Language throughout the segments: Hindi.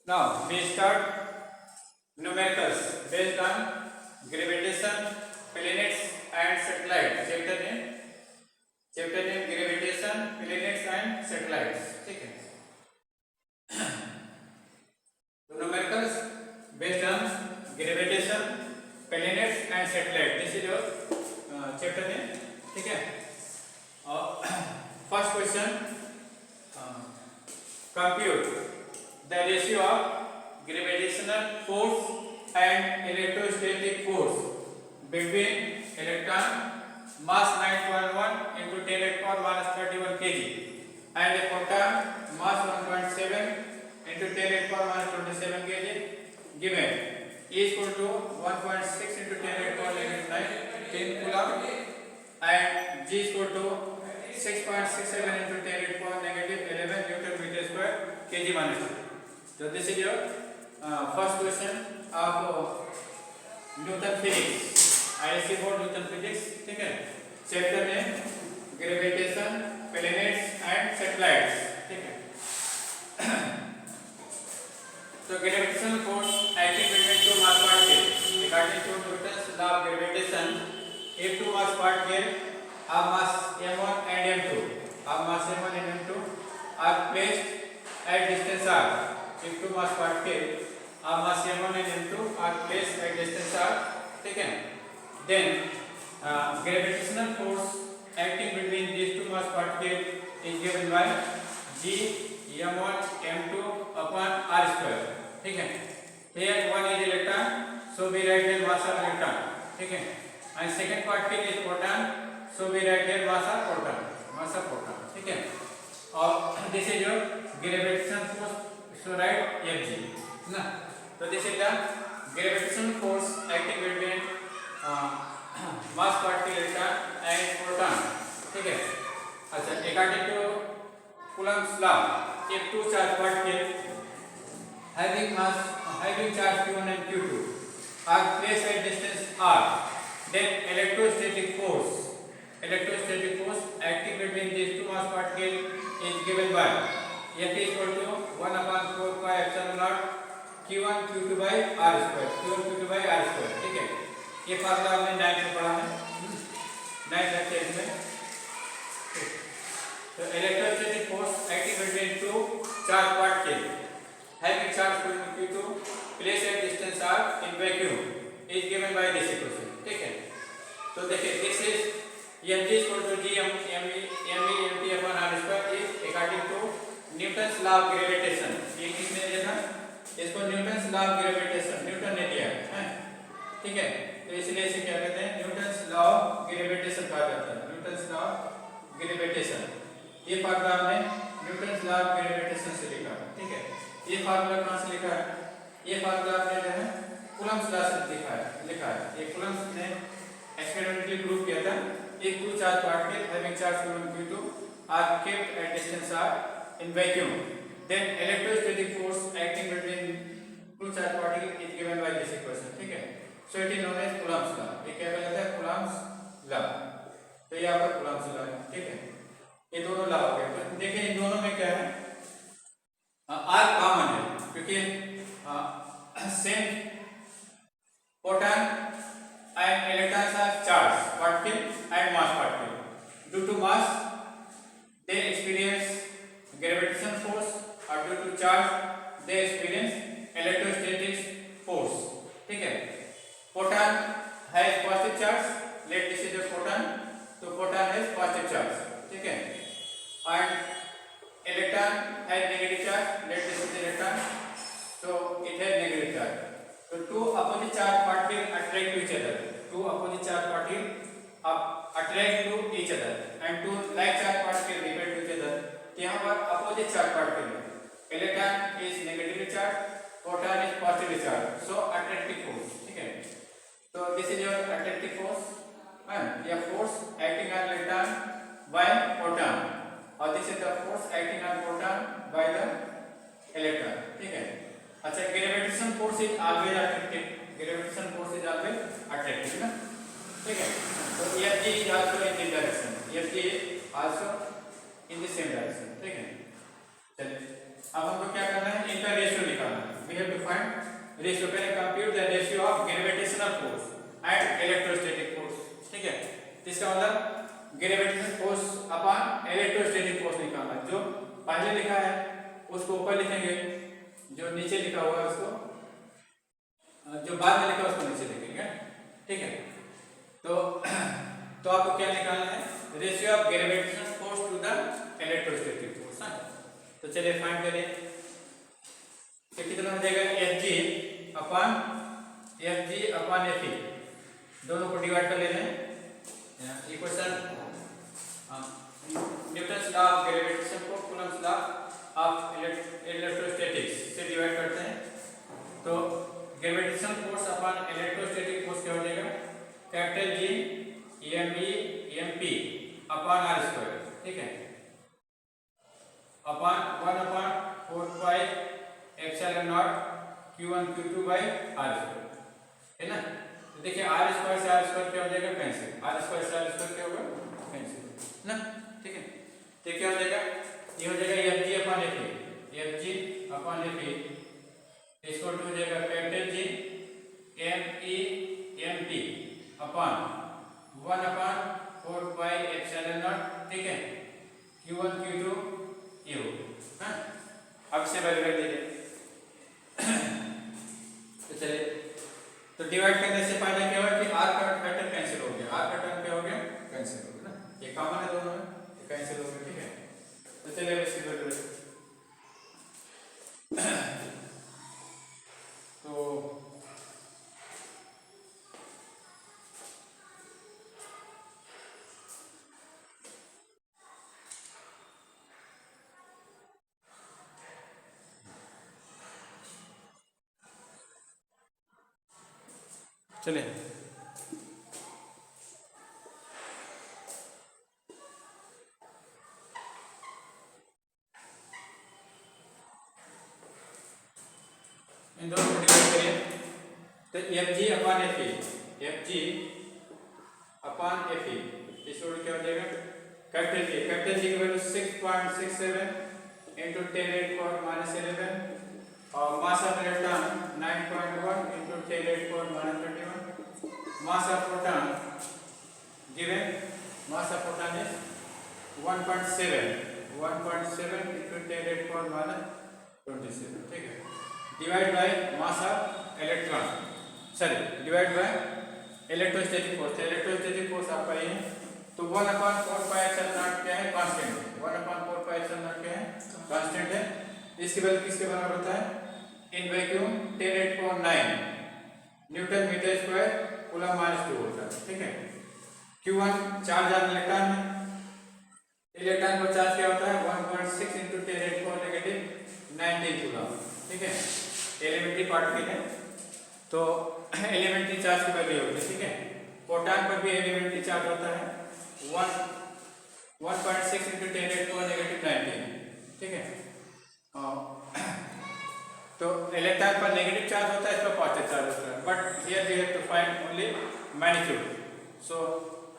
Now we start numericals based on gravitation, planets and satellites. Chapter name gravitation, planets and satellites. ठीक है. तो numericals based on gravitation, planets and satellites. This is your chapter name. ठीक है. First question. Compute the ratio of gravitational force and electrostatic force between electron mass 9.1 into 10 to the power minus 31 kg and a proton mass 1.7 into 10 to the power minus 27 kg given E is equal to 1.6 into 10 to the power negative 9 10 coulomb and G is equal to 6.67 into 10 to the power negative 11 Newton meter square kg minus 2. So this is your first question of Newton physics. ISC board Newton physics. ठीक है. चैप्टर में ग्रेविटेशन, प्लैनेट्स एंड सैटेलाइट्स. ठीक है. तो gravitational force acting between two mass particles according to Newton's law of gravitation. If two mass particles of mass m1 and m2 are placed at distance r. If two mass particles of mass m1 and m2 are placed at distance r, ठीक है, then gravitational force acting between these two mass particles is given by g m1 m2 upon r square. ठीक है. Here one is electron, so we write here mass of electron. ठीक है. And second particle is proton, so we write here mass of proton. ठीक है. और this is your gravitational force, so write Fg ना. तो this is the gravitational force acting between mass particle electron and proton. ठीक है. अच्छा, according to Coulomb's law, if two charged particles having charge q1 and q2 are placed at distance r, then electrostatic force acting between these two mass particles is given by F is equal to 1 upon 4 pi epsilon naught q1 q2 by r square. ठीक है. ये फार्मूला हमने 9 में पढ़ा है. 9 रखते हैं इसमें. तो electrostatic force acting between two charged particles having charge q2 placed at distance r in vacuum is given by this equation. ठीक है. तो देखिए this is Mg is equal to g mv upon r square is according to Newton's law of gravitation. ये किसने दिया था? इसको Newton's law of gravitation Newton ने दिया है. ठीक है. तो इसलिए इसे क्या कहते हैं? Newton's law of gravitation कहा जाता है. Newton's law of gravitation. ये फार्मूला हमने Newton's law of gravitation से लिखा है. ठीक है. ये फार्मूला कहाँ से लिखा है? ये फार्मूला आपने जो है Coulomb's law से लिखा है. ये Coulomb's ने एक्सपेरिमेंटली प्रूव किया था. If two charged particles having charge q1 q2 are kept at distance r in vacuum, then electrostatic force acting between two charged particles is given by this equation. ठीक है. So it is known as Coulomb's law. ये क्या कहलाता है? Coulomb's law. तो ये आपका Coulomb's law है. ठीक है. ये दोनों लॉ हो गए. तो देखिए इन दोनों में क्या है? r कॉमन है क्योंकि same proton and electrons are charged particle and mass particle. Due to mass, they experience gravitational force, or due to charge, they experience electrostatic force. ठीक है. Proton has positive charge. Let this is a proton. तो proton has positive charge. ठीक है. And electron has negative charge. Let this is electron. So it has negative charge. So two opposite charge particles attract to each other. Two opposite charge particles attract to each other, and two like charge particles repel to each other. यहाँ पर opposite charge particle. Electron is negatively charged, proton is positively charged. So attractive force. ठीक है. So this is your attractive force. And यह force acting on electron by proton. और this is the force acting on proton by the electron. ठीक है. अच्छा, gravitation force is always attractive. Gravitation force is always attractive ना. ठीक है. तो Fg is also in this direction. Fg is also in the same direction. ठीक है. चलिए अब हमको क्या करना है? इनका रेशियो निकालना है. find ratio. Can I compute the ratio of gravitational force and electrostatic force? ठीक है, इसका मतलब gravitational force upon electrostatic force निकालना। जो पहले लिखा है उसको ऊपर लिखेंगे, जो नीचे लिखा हुआ है उसको, जो बाद में लिखा है उसको नीचे लिखेंगे। ठीक है, तो आपको क्या निकालना है? Ratio of gravitational force to the electrostatic force. तो चलिए फाइंड करें। तो कितना हो जाएगा? Fg अपॉन Fe, दोनों को डिवाइड कर लेते हैं। Equation Newton's law of gravitation को कूलम्ब्स लॉ ऑफ इलेक्ट्रोस्टैटिक्स से डिवाइड करते हैं। तो gravitational force upon electrostatic force क्या हो जाएगा? Capital G Mp upon r square. ठीक है, upon 1/4 pi epsilon not Q1 Q2 by r square, है ना। तो देखिए r स्क्वायर से r स्क्वायर क्या हो जाएगा? कैंसिल। r स्क्वायर से r स्क्वायर क्या होगा? कैंसिल ना। ठीक है, तो क्या हो जाएगा? ये हो जाएगा Fg अपॉन Fe इसको हो जाएगा capital G Mp upon 1/4 pi epsilon not. ठीक है, Q1 Q2 ये हो। हाँ, अब से वैल्यू रख दीजिए। तो चलिए, तो डिवाइड करने से फायदा क्या हुआ कि r का फैक्टर कैंसिल हो गया, r का टर्म क्या हो गया? कैंसिल हो गया ना। ये कॉमन है दोनों में, ये कैंसिल हो गया। ठीक है, तो चलिए अब इसकी वैल्यू तो चलिए इन दोनों को डिवाइड करिए। तो Fg अपॉन Fe इसको क्या हो जाएगा? कैपिटल G की वैल्यू 6.67 into 10⁻⁻11 और mass of electron 9.1 into 10⁻⁻21। Mass of proton given, mass of proton is 1.7 into 10⁻27। ठीक है, divide by mass of electron, sorry divide by electrostatic force. Electrostatic force आपका ये, तो 1/4 पाई एप्सिलॉन नॉट क्या है? कांस्टेंट है। 1/4 पाई एप्सिलॉन नॉट क्या है? कांस्टेंट है। इसकी वैल्यू किसके बराबर होता है? In vacuum 10⁸9 newton metre square coulomb -2 होता है। ठीक है, Q1 चार्ज ऑन इलेक्ट्रॉन है। इलेक्ट्रॉन का चार्ज क्या होता है? 1.6 into 10⁻⁻19 कूलम। ठीक है, एलिमेंट्री पार्टिकल है, तो एलिमेंट्री चार्ज की वैल्यू होती है। ठीक है, प्रोटॉन पर भी एलिमेंट्री चार्ज होता है 1.6 into 10⁻⁻19। ठीक है, तो इलेक्ट्रॉन पर नेगेटिव चार्ज होता है, इस पर पॉजिटिव चार्ज होता है। But here we have to find only magnitude, so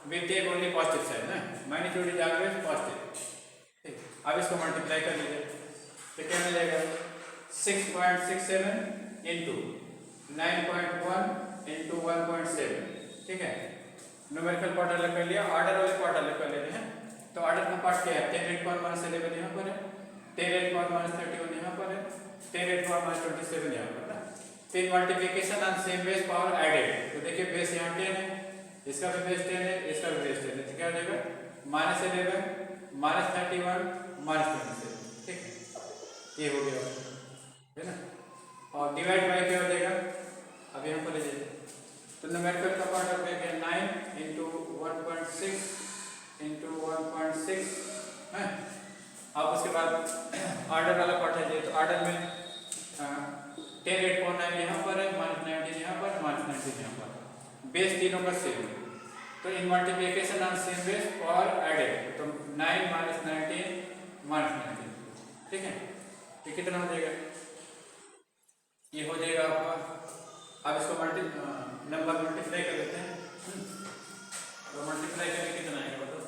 we take only positive side ना। Magnitude is always positive. ठीक, अब इसको मल्टीप्लाई कर लीजिए तो क्या मिलेगा? 6.67 into 9.1 into 1.7। ठीक है, न्यूमेरिकल पार्ट अलग कर लिया, ऑर्डर वाले पार्ट अलग कर लेते हैं। तो ऑर्डर का पार्ट क्या है? 10⁻⁻11 यहाँ पर है, 10⁻⁻31 यहाँ पर है, 10⁻⁻27 यहाँ पर ना। तो in multiplication on same base power added, तो देखिए बेस यहाँ 10 है, इसका भी बेस 10 है, इसका भी बेस 10 है, तो क्या हो जाएगा? -11 -31 -27। ठीक है, ये हो गया है ना। और डिवाइड बाय क्या हो जाएगा? अब यहाँ पर लीजिए, तो न्यूमेरिकल का पार्ट हो गया 9 into 1.6 into 1.6 है। अब उसके बाद ऑर्डर वाला पार्ट है, तो ऑर्डर में 10.89 यहाँ पर है, -19 यहाँ पर, -19 यहाँ पर, बेस तीनों का सेम। तो in multiplication on same base power added, तो 9 -19 -19। ठीक है, ये कितना हो जाएगा? ये हो जाएगा आपका। अब इसको नंबर मल्टीप्लाई कर लेते हैं, तो मल्टीप्लाई करके कितना आएगा बताओ?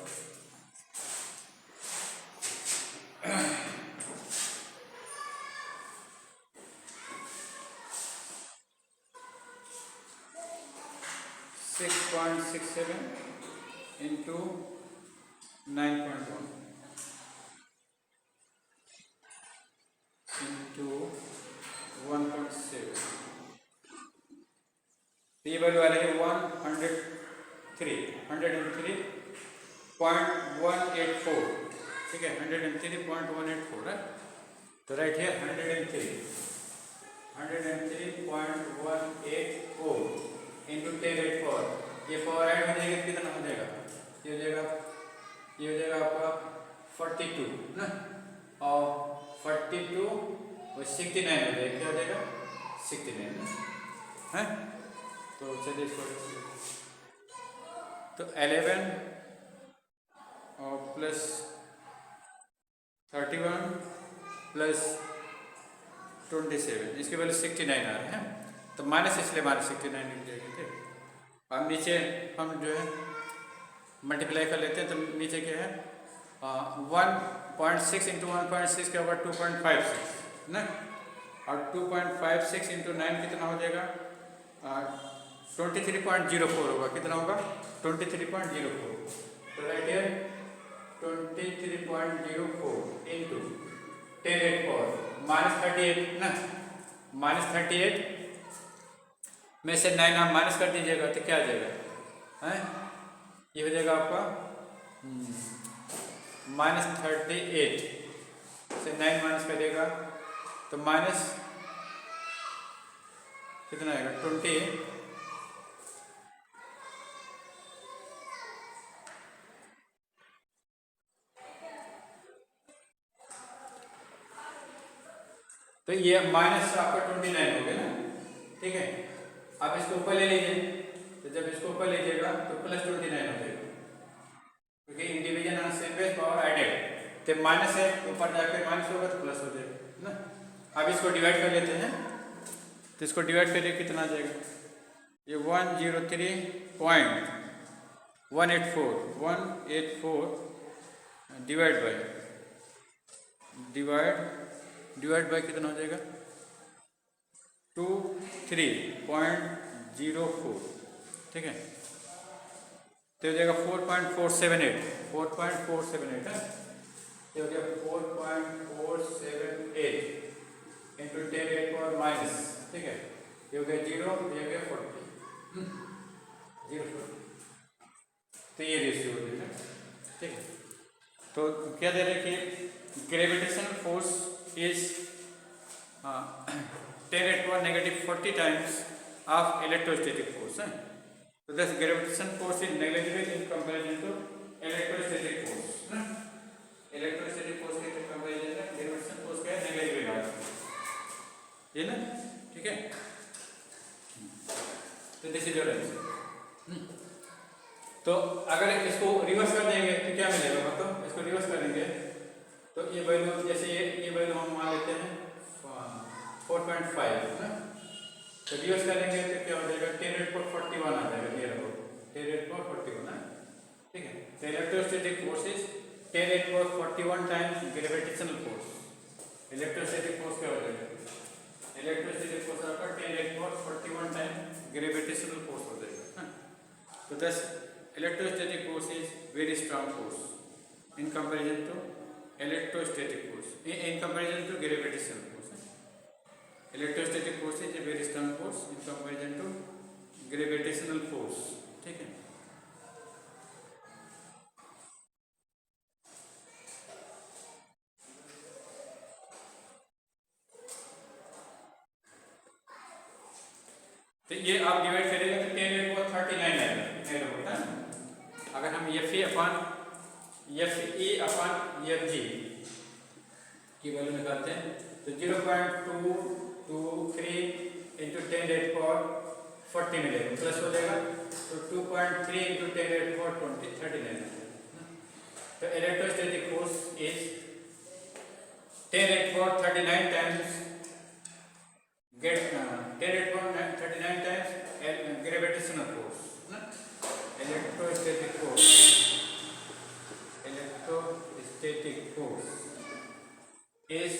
6.67 into 9.1 into 1.7. तो ये वैल्यू आ रही है 103.184. ठीक है, 103.184 है. तो राइट है 103.184 इंटू 10^4. ये पावर ऐड हो जाएगा कितना हो जाएगा? ये हो जाएगा आपका 42 ना, और 42 और 69 हो जाएगा. क्या हो जाएगा? 69 है. तो चलिए इसको तो 11 और प्लस 31 प्लस 27, इसके वैल्यू 69 आ रहे हैं. तो माइनस, इसलिए माइनस 69 लिख दिया. ठीक. अब नीचे हम जो है मल्टीप्लाई कर लेते हैं. तो नीचे क्या है 1.6 इंटू 1.6 के ऊपर 2.56 ना, और 2.56 इंटू 9 कितना हो जाएगा? 23.04 होगा. कितना होगा? 23.04. तो राइट है 23.04 इंटू 10^4 -38 ना, -38 में से 9 आप माइनस कर दीजिएगा तो क्या आ जाएगा? हैं, ये हो जाएगा आपका -38 से 9 माइनस करिएगा तो माइनस कितना आएगा? 20. तो ये माइनस आपका 29 हो गया ना. ठीक है, आप इसको ऊपर ले लीजिए. तो जब इसको ऊपर लीजिएगा तो प्लस 29 हो जाएगा, क्योंकि in division on same base power added. तो माइनस है, ऊपर जाकर माइनस होगा तो प्लस हो जाएगा ना. अब इसको डिवाइड कर लेते हैं. तो इसको डिवाइड करिए, कितना आ जाएगा? ये 103.184 डिवाइड बाय कितना हो जाएगा? 23.04. ठीक है, तो हो जाएगा 4.478 है. ये हो गया 4.478 इंटू 10^4 माइनस. ठीक है, ये हो गया 0, ये हो गया 40. 0. तो ये रेशियो हो जाएगा. ठीक है, तो क्या दे रहे हैं कि gravitational force is 10^4 negative 40 times of electrostatic force. So thus gravitation force is negligible in comparison to electrostatic force. Electrostatic force के कंपैरिजन में ग्रेविटेशन फोर्स का नेग्लिजिबल है ये ना. ठीक है, तो दिस इज योर आंसर. तो अगर इसको रिवर्स कर देंगे तो क्या मिलेगा? मतलब इसको रिवर्स करेंगे तो ये वैल्यू, जैसे ये वैल्यू हम मान लेते हैं 4.5 ना. तो रिवर्स करेंगे तो क्या हो जाएगा? 10^41 आ जाएगा. ये रखो 10^41 ना. ठीक है, तो electrostatic force is 10^41 times gravitational force. Electrostatic force क्या हो जाएगा? इलेक्ट्रोस्टैटिक फोर्स आपका 10^41 टाइम्स ग्रेविटेशनल फोर्स हो जाएगा. तो this electrostatic force is very strong force in comparison to electrostatic force, in comparison to gravitational force. Electrostatic force is a very strong force in comparison to gravitational force. ठीक है, तो ये आप डिवाइड करेंगे तो 10^39 आएगा. अगर हम FE अपॉन FG की वैल्यू निकालते हैं तो 0.223 इंटू 10^40 मिलेगा. प्लस हो जाएगा तो 2.3 इंटू 10^4 39. तो electrostatic force is 10^4 39 times 10^39 times gravitational force. Electrostatic force is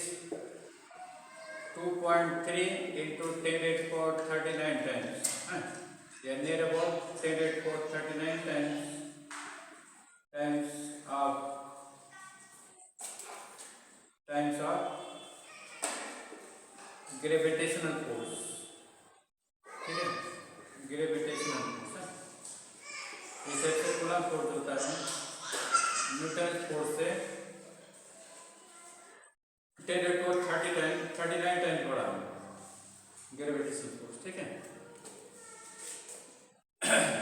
2.3 into 10^39 times. they are near about 10 raised to 39 times of gravitational force. ठीक है, ग्रेविटेशनल फोर्स इस से कूलम फोर्स होता है न्यूटन फोर्स से 10 raised to 39 टाइम्स बड़ा है ग्रेविटेशनल फोर्स। ठीक है,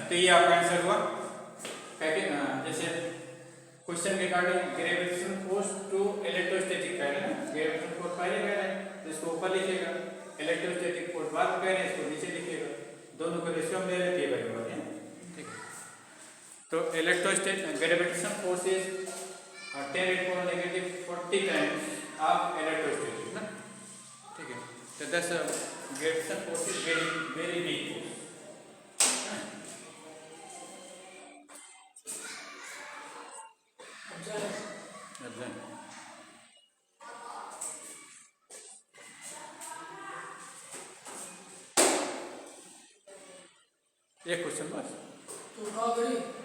तो ये आपका आंसर हुआ। जैसे question regarding gravitational force to electrostatic कह रहे हैं ना, ग्रेविटेशनल फोर्स पहले कह रहे हैं इसको ऊपर लिखिएगा, इलेक्ट्रोस्टैटिक फोर्स बाद में कह रहे हैं इसको नीचे लिखिएगा, दोनों को रेशियो में ले लेते हैं। ठीक है, तो electrostatic gravitational force is 10 raised to negative 40 times of electrostatic ना। ठीक है, तो दस gravitational force is very very weak force. एक क्वेश्चन बस।